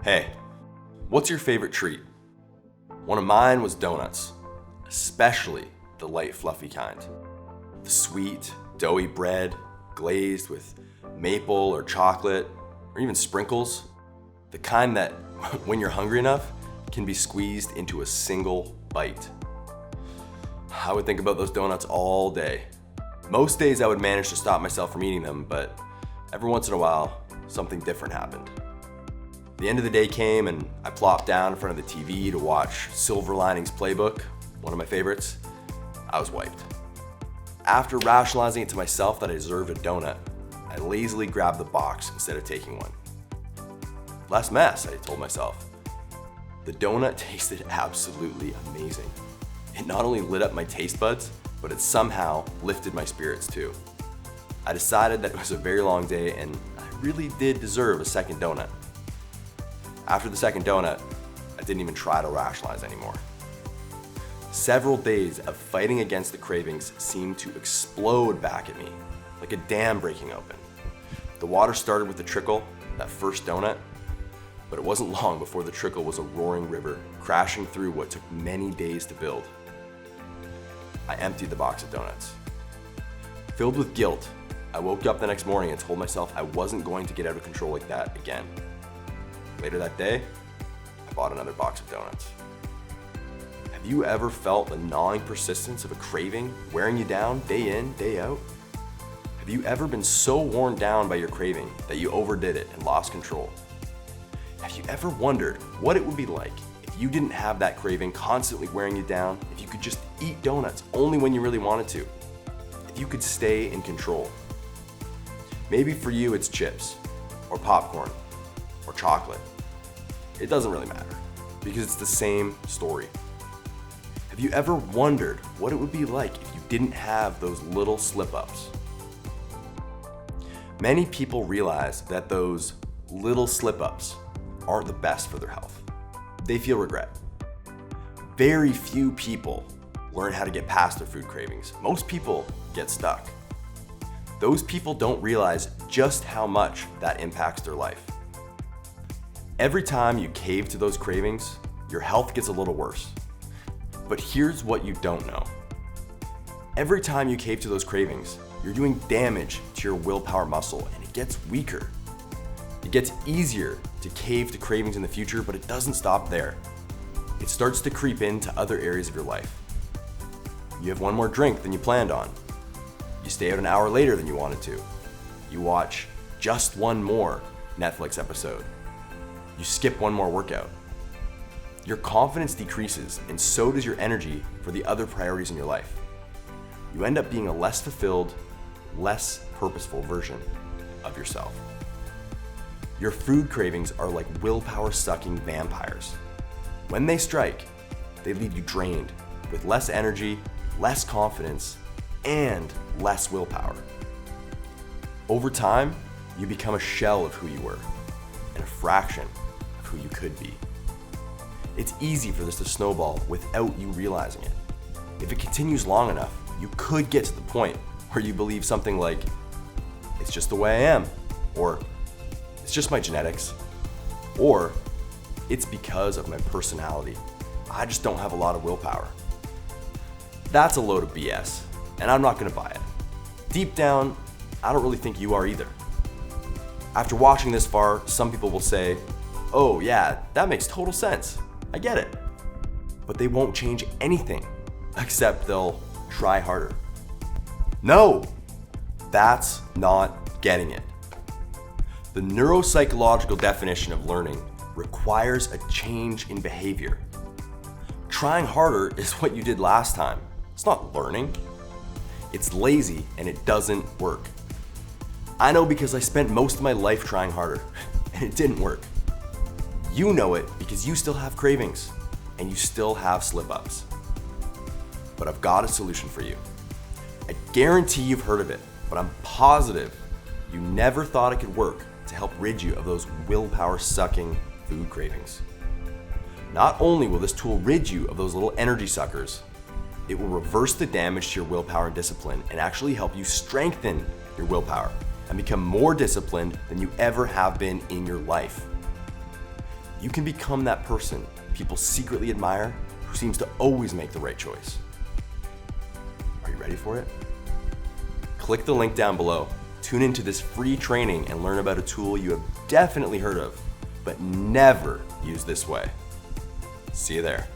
Hey, what's your favorite treat? One of mine was donuts, especially the light fluffy kind. The sweet, doughy bread glazed with maple or chocolate or even sprinkles. The kind that, when you're hungry enough, can be squeezed into a single bite. I would think about those donuts all day. Most days I would manage to stop myself from eating them, but every once in a while, something different happened. The end of the day came and I plopped down in front of the TV to watch Silver Linings Playbook, one of my favorites. I was wiped. After rationalizing it to myself that I deserved a donut, I lazily grabbed the box instead of taking one. Less mess, I told myself. The donut tasted absolutely amazing. It not only lit up my taste buds, but it somehow lifted my spirits too. I decided that it was a very long day and I really did deserve a second donut. After the second donut, I didn't even try to rationalize anymore. Several days of fighting against the cravings seemed to explode back at me, like a dam breaking open. The water started with the trickle, that first donut, but it wasn't long before the trickle was a roaring river, crashing through what took many days to build. I emptied the box of donuts. Filled with guilt, I woke up the next morning and told myself I wasn't going to get out of control like that again. Later that day, I bought another box of donuts. Have you ever felt the gnawing persistence of a craving wearing you down day in, day out? Have you ever been so worn down by your craving that you overdid it and lost control? Have you ever wondered what it would be like if you didn't have that craving constantly wearing you down, if you could just eat donuts only when you really wanted to, if you could stay in control? Maybe for you it's chips, or popcorn, or chocolate. It doesn't really matter, because it's the same story. Have you ever wondered what it would be like if you didn't have those little slip-ups? Many people realize that those little slip-ups aren't the best for their health. They feel regret. Very few people learn how to get past their food cravings. Most people get stuck. Those people don't realize just how much that impacts their life. Every time you cave to those cravings, your health gets a little worse. But here's what you don't know. Every time you cave to those cravings, you're doing damage to your willpower muscle and it gets weaker. It gets easier to cave to cravings in the future, but it doesn't stop there. It starts to creep into other areas of your life. You have one more drink than you planned on. You stay out an hour later than you wanted to. You watch just one more Netflix episode. You skip one more workout. Your confidence decreases, and so does your energy for the other priorities in your life. You end up being a less fulfilled, less purposeful version of yourself. Your food cravings are like willpower-sucking vampires. When they strike, they leave you drained, with less energy, less confidence, and less willpower. Over time, you become a shell of who you were, and a fraction of who you could be. It's easy for this to snowball without you realizing it. If it continues long enough, you could get to the point where you believe something like, it's just the way I am, or it's just my genetics, or it's because of my personality. I just don't have a lot of willpower. That's a load of BS, and I'm not gonna buy it. Deep down, I don't really think you are either. After watching this far, some people will say, oh yeah, that makes total sense. I get it. But they won't change anything, except they'll try harder. No, that's not getting it. The neuropsychological definition of learning requires a change in behavior. Trying harder is what you did last time. It's not learning. It's lazy and it doesn't work. I know because I spent most of my life trying harder and it didn't work. You know it because you still have cravings and you still have slip-ups. But I've got a solution for you. I guarantee you've heard of it, but I'm positive you never thought it could work to help rid you of those willpower-sucking food cravings. Not only will this tool rid you of those little energy suckers, it will reverse the damage to your willpower and discipline and actually help you strengthen your willpower and become more disciplined than you ever have been in your life. You can become that person people secretly admire who seems to always make the right choice. Are you ready for it? Click the link down below. Tune into this free training and learn about a tool you have definitely heard of, but never used this way. See you there.